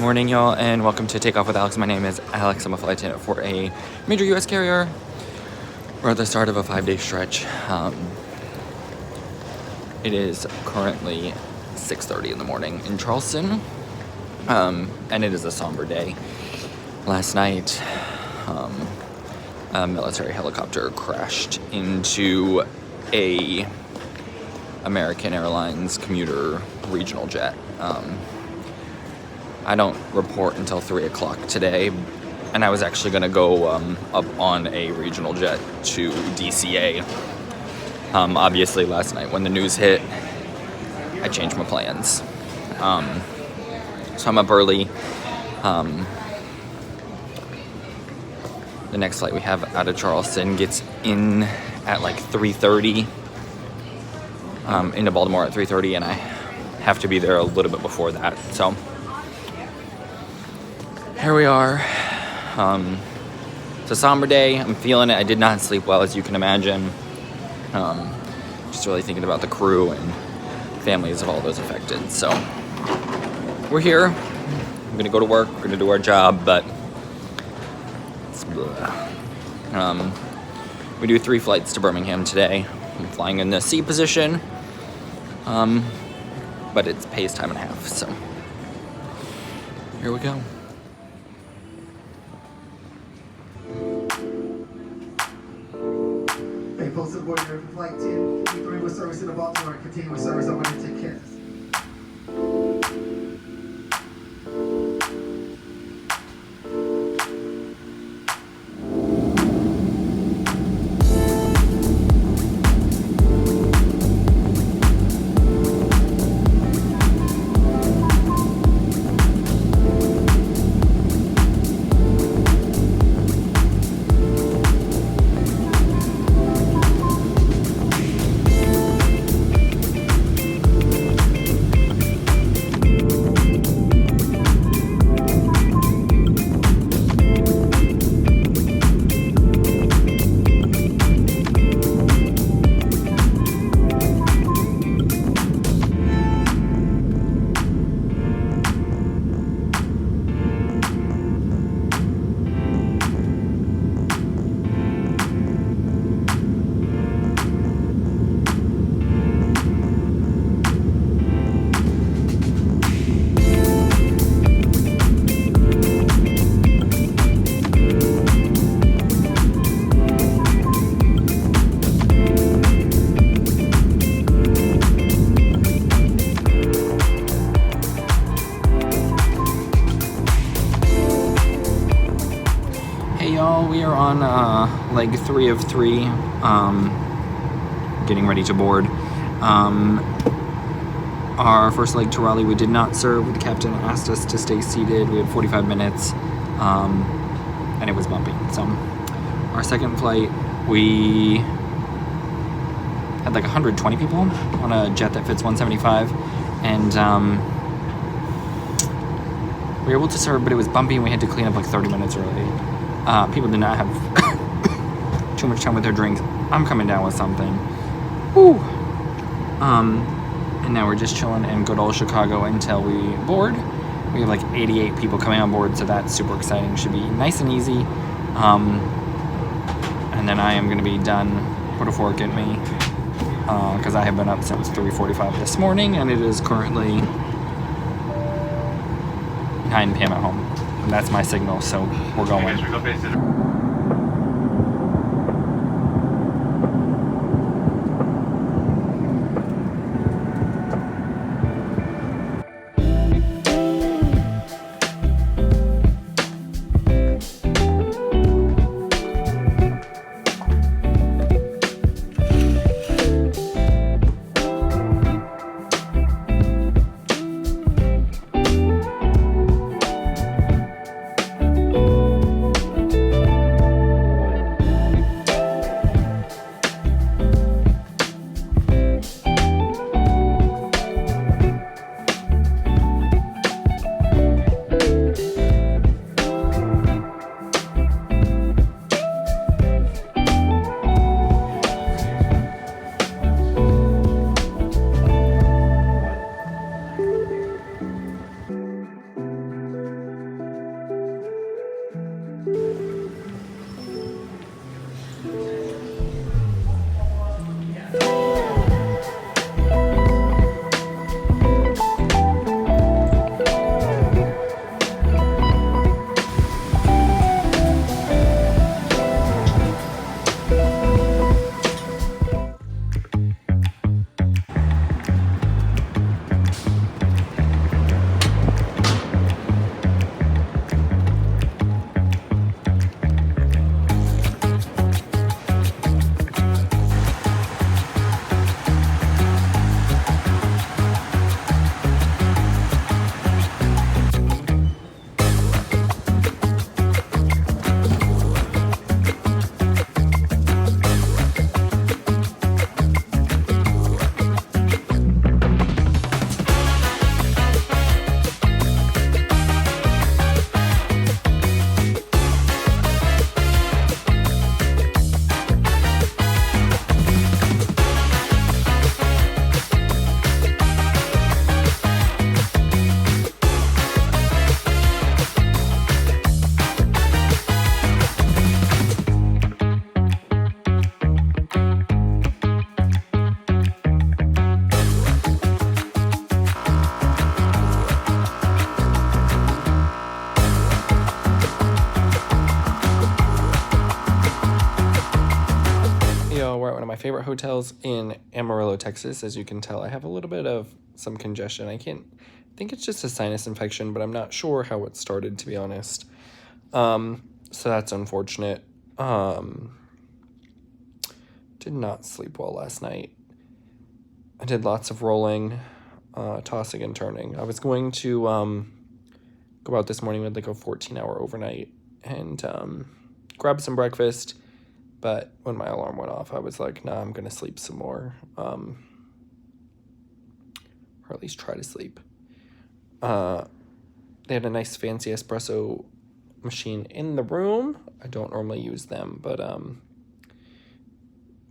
Morning, y'all, and welcome to Take Off with Alex. My name is Alex. I'm a flight attendant for a major U.S. carrier. We're at the start of a 5-day stretch. It is currently 6:30 in the morning in Charleston, and it is a somber day. Last night, a military helicopter crashed into a American Airlines commuter regional jet. I don't report until 3 o'clock today, and I was actually going to go up on a regional jet to DCA. Obviously, last night when the news hit, I changed my plans. So I'm up early. The next flight we have out of Charleston gets in at like 3:30, into Baltimore at 3:30, and I have to be there a little bit before that. So here we are. It's a somber day. I'm feeling it. I did not sleep well, as you can imagine. Just really thinking about the crew and families of all those affected. So we're here. I'm going to go to work. We're going to do our job, but it's blah. We do 3 flights to Birmingham today. I'm flying in the C position, but it's pays time and a half. So here we go. Posted aboard American Flight 1053 with service to Baltimore and continue with service over to take care. We are on leg 3 of 3, getting ready to board. Our first leg to Raleigh we did not serve. The captain asked us to stay seated. We had 45 minutes, and it was bumpy. So our second flight, we had like 120 people on a jet that fits 175, and we were able to serve, but it was bumpy, and we had to clean up like 30 minutes early. People did not have too much time with their drinks. I'm coming down with something. Woo! And now we're just chilling in good old Chicago until we board. We have like 88 people coming on board, so that's super exciting. Should be nice and easy. And then I am going to be done. Put a fork in me, because I have been up since 3:45 this morning, and it is currently 9 p.m. at home. And that's my signal, so we're going. So we're at one of my favorite hotels in Amarillo, Texas. As you can tell, I have a little bit of some congestion. I think it's just a sinus infection, but I'm not sure how it started, to be honest. So that's unfortunate. Did not sleep well last night. I did lots of rolling, tossing and turning. I was going to go out this morning with like a 14-hour overnight and grab some breakfast, but when my alarm went off, I was like, nah, I'm gonna sleep some more, or at least try to sleep. They had a nice fancy espresso machine in the room. I don't normally use them, but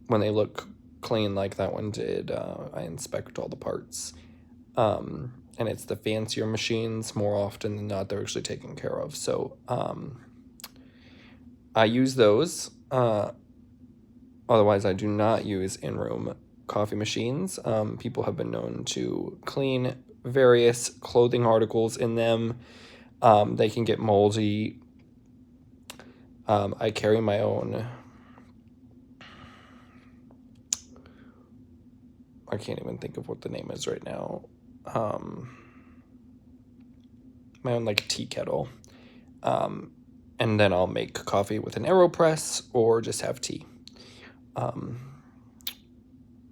when they look clean like that one did, I inspect all the parts. And it's the fancier machines more often than not they're actually taken care of. So I use those. Otherwise, I do not use in-room coffee machines. People have been known to clean various clothing articles in them. They can get moldy. I carry my own. I can't even think of what the name is right now. My own like tea kettle. And then I'll make coffee with an AeroPress or just have tea.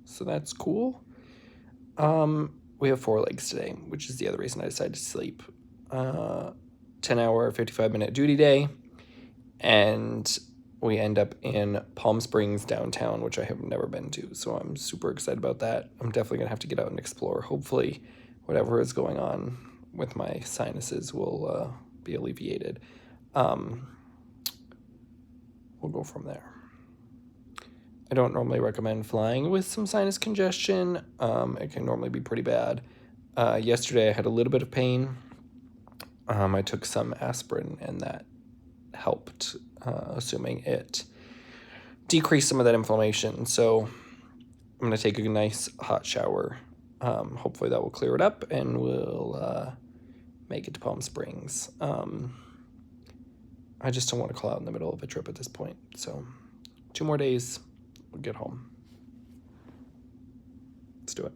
So that's cool. We have 4 legs today, which is the other reason I decided to sleep. 10-hour, 55-minute duty day. And we end up in Palm Springs downtown, which I have never been to. So I'm super excited about that. I'm definitely going to have to get out and explore. Hopefully whatever is going on with my sinuses will be alleviated. We'll go from there. I don't normally recommend flying with some sinus congestion. It can normally be pretty bad. Yesterday I had a little bit of pain. I took some aspirin and that helped, assuming it decreased some of that inflammation. So I'm going to take a nice hot shower. Hopefully that will clear it up and we'll make it to Palm Springs. I just don't want to call out in the middle of a trip at this point. So 2 more days, we'll get home. Let's do it.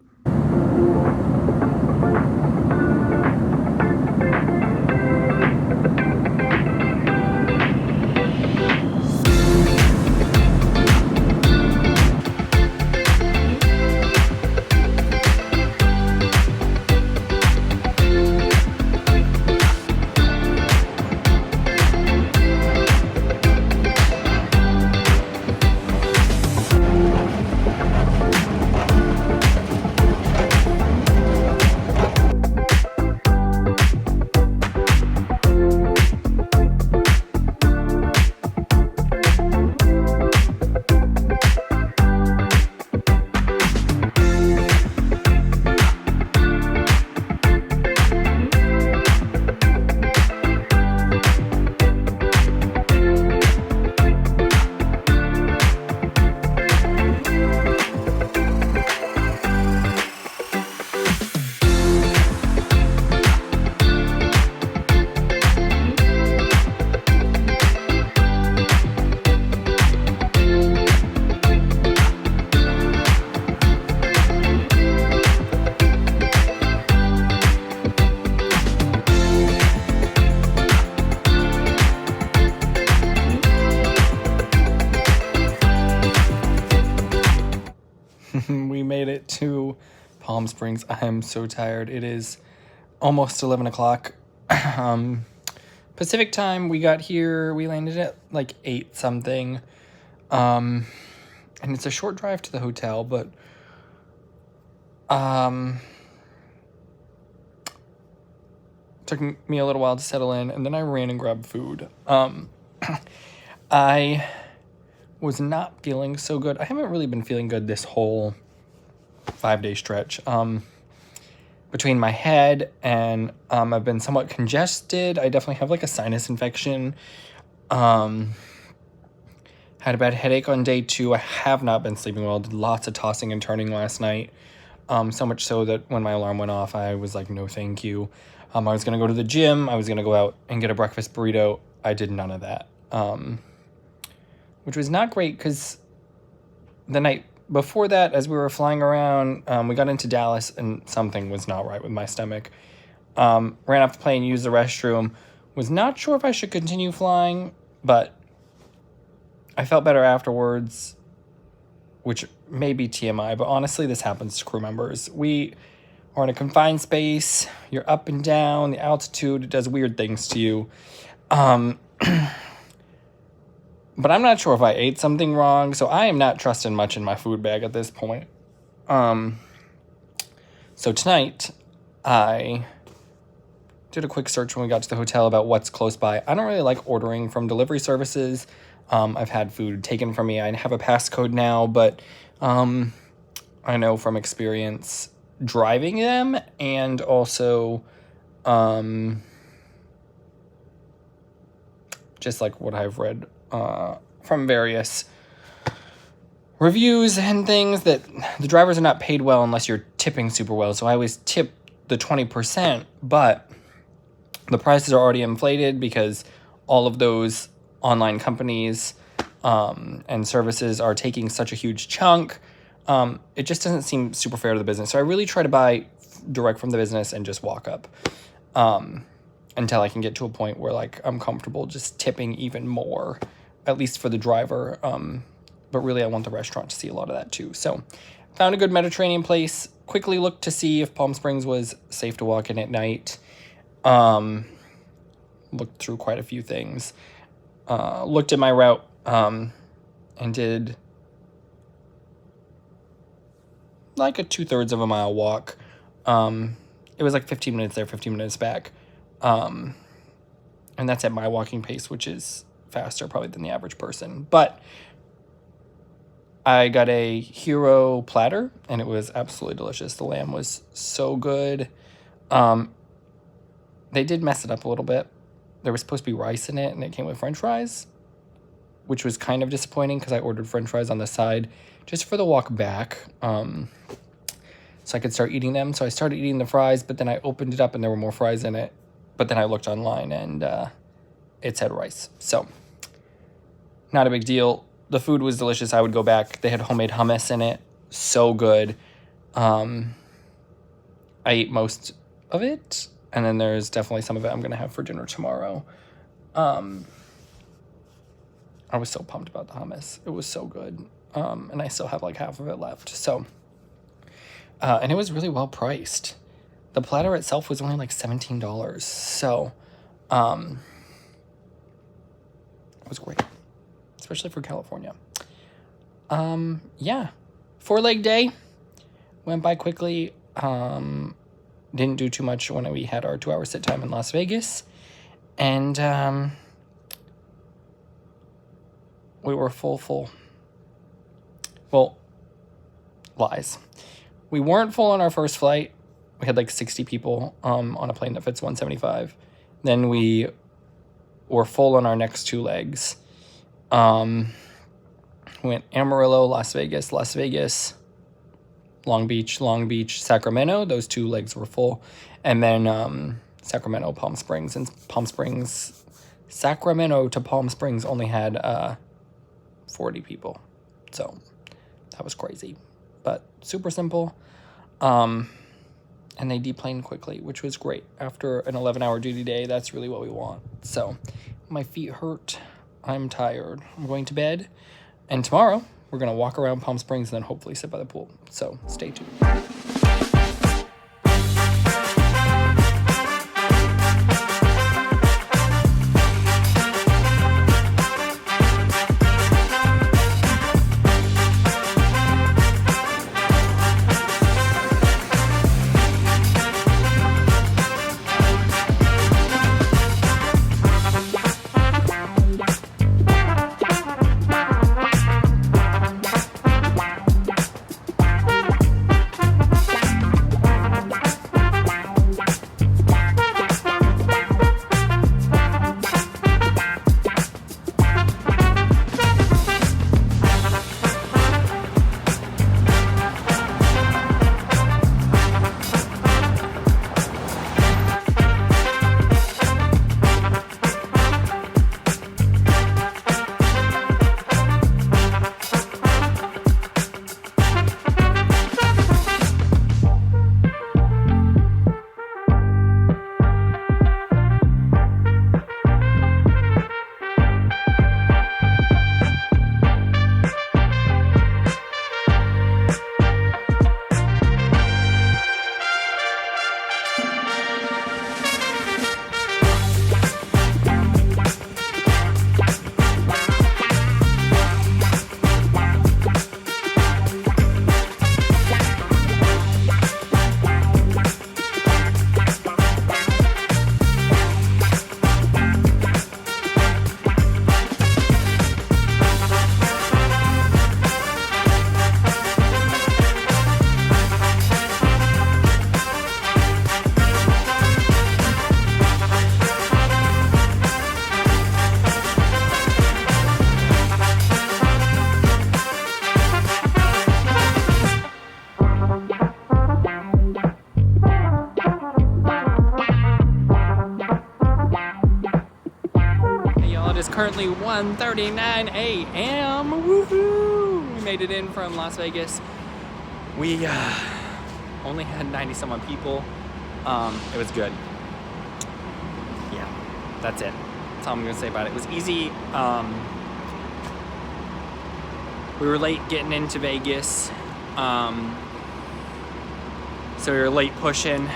We made it to Palm Springs. I am so tired. It is almost 11 o'clock. Pacific time. We got here. We landed at like 8 something. And it's a short drive to the hotel, but took me a little while to settle in, and then I ran and grabbed food. I was not feeling so good. I haven't really been feeling good this whole 5-day stretch. Between my head and I've been somewhat congested. I definitely have like a sinus infection. Had a bad headache on day 2. I have not been sleeping well. Did lots of tossing and turning last night. So much so that when my alarm went off, I was like, no thank you. I was going to go to the gym. I was going to go out and get a breakfast burrito. I did none of that. Which was not great because the night before that, as we were flying around, we got into Dallas and something was not right with my stomach. Ran off the plane, used the restroom. Was not sure if I should continue flying, but I felt better afterwards, which may be TMI, but honestly, this happens to crew members. We are in a confined space. You're up and down. The altitude does weird things to you. But I'm not sure if I ate something wrong, so I am not trusting much in my food bag at this point. So tonight, I did a quick search when we got to the hotel about what's close by. I don't really like ordering from delivery services. I've had food taken from me. I have a passcode now, but I know from experience driving them and also just like what I've read from various reviews and things, that the drivers are not paid well unless you're tipping super well. So I always tip the 20%, but the prices are already inflated because all of those online companies and services are taking such a huge chunk. It just doesn't seem super fair to the business. So I really try to buy direct from the business and just walk up until I can get to a point where like I'm comfortable just tipping even more, at least for the driver. But really I want the restaurant to see a lot of that too. So found a good Mediterranean place, quickly looked to see if Palm Springs was safe to walk in at night. Looked through quite a few things. Looked at my route and did like a 2/3 of a mile walk. It was like 15 minutes there, 15 minutes back. And that's at my walking pace, which is faster probably than the average person. But I got a hero platter, and it was absolutely delicious. The lamb was so good. They did mess it up a little bit. There was supposed to be rice in it, and it came with french fries, which was kind of disappointing because I ordered french fries on the side just for the walk back, so I could start eating them. So I started eating the fries, but then I opened it up, and there were more fries in it. But then I looked online, and it said rice. So not a big deal. The food was delicious. I would go back. They had homemade hummus in it. So good. I ate most of it. And then there's definitely some of it I'm going to have for dinner tomorrow. I was so pumped about the hummus. It was so good. And I still have like half of it left. So, and it was really well priced. The platter itself was only like $17. So, it was great. Especially for California. Yeah. 4-leg day. Went by quickly. Didn't do too much when we had our 2-hour sit time in Las Vegas. And we were full. Well, lies. We weren't full on our first flight. We had like 60 people on a plane that fits 175. Then we were full on our next 2 legs. Went Amarillo, Las Vegas, Long Beach, Sacramento. Those 2 legs were full. And then Sacramento, Palm Springs. And Sacramento to Palm Springs only had 40 people. So that was crazy. But super simple. And they deplaned quickly, which was great. After an 11-hour duty day, that's really what we want. So my feet hurt. I'm tired. I'm going to bed. And tomorrow, we're going to walk around Palm Springs and then hopefully sit by the pool. So stay tuned. currently 1:39 a.m. Woohoo! We made it in from Las Vegas. We only had 90 some odd people. It was good. Yeah, that's it. That's all I'm gonna say about it. It was easy. We were late getting into Vegas. So we were late pushing.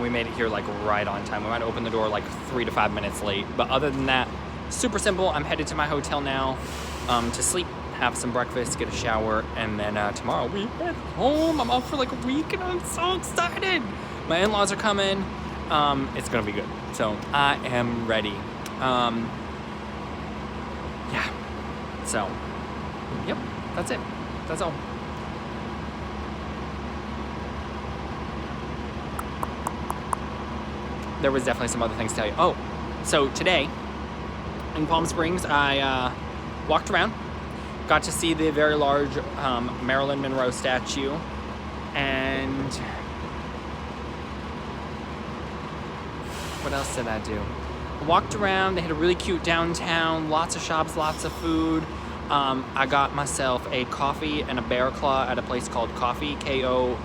We made it here like right on time. We might open the door like 3 to 5 minutes late. But other than that, super simple. I'm headed to my hotel now to sleep, have some breakfast, get a shower, and then tomorrow we head home. I'm off for like a week and I'm so excited. My in-laws are coming. It's gonna be good. So I am ready. Yeah. So, yep, that's it. That's all. There was definitely some other things to tell you. Oh, so today in Palm Springs, I walked around, got to see the very large Marilyn Monroe statue, and what else did I do? I walked around. They had a really cute downtown, lots of shops, lots of food. I got myself a coffee and a bear claw at a place called Coffee, Koffi,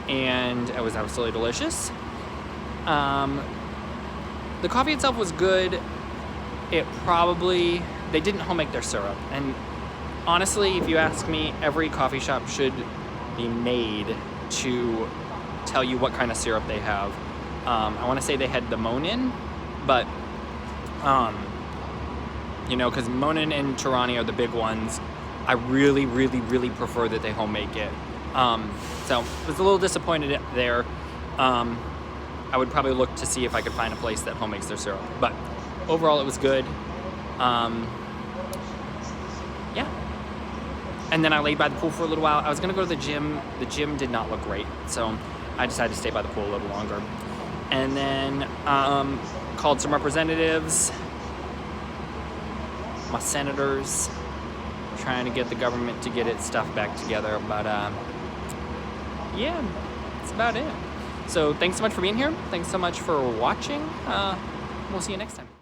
and it was absolutely delicious. The coffee itself was good. They didn't home make their syrup, and honestly, if you ask me, every coffee shop should be made to tell you what kind of syrup they have. I want to say they had the Monin, but because Monin and Tirani are the big ones. I really, really, really prefer that they home make it. So I was a little disappointed there. I would probably look to see if I could find a place that home makes their syrup. But overall, it was good. Yeah. And then I laid by the pool for a little while. I was going to go to the gym. The gym did not look great. So I decided to stay by the pool a little longer. And then called some representatives, my senators, trying to get the government to get its stuff back together. But yeah, that's about it. So thanks so much for being here. Thanks so much for watching. We'll see you next time.